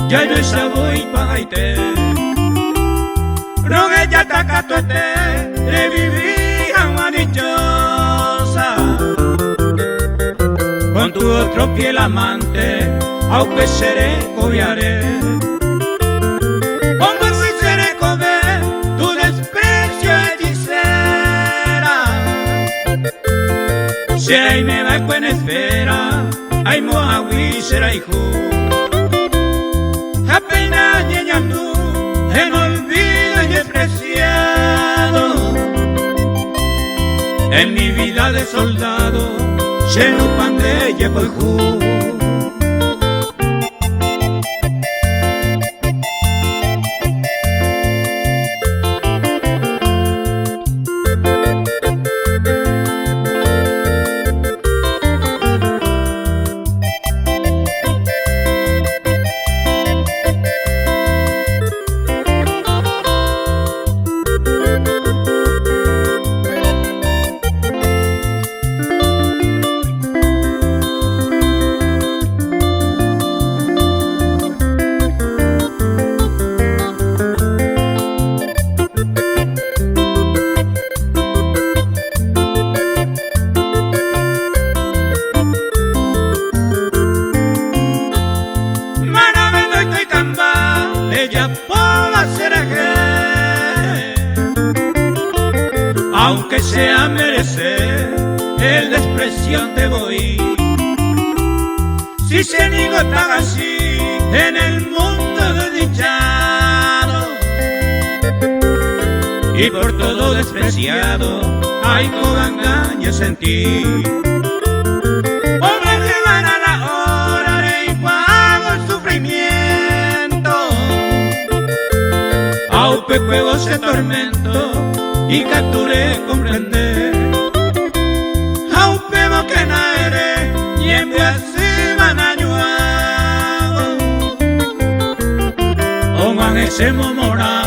ya no sabui pagaite no ella tacatuete reviví agua dichosa con tu otro fiel amante aunque seré cobiaré como si seré cobe tu desprecio hechicera si ahí me va en espera ay moawi será hijo apenas llegando en olvido y despreciado en mi vida de soldado lleno pan de llevo el jugo. Aunque sea merecer el desprecio te voy, si se niego tan así en el mundo desdichado y por todo despreciado hay como engaños en ti. Hombres que van a la hora de igual el sufrimiento, aunque juego se tormento y capturé comprender aunque vos que naere y en así van a ayudar o man ese morar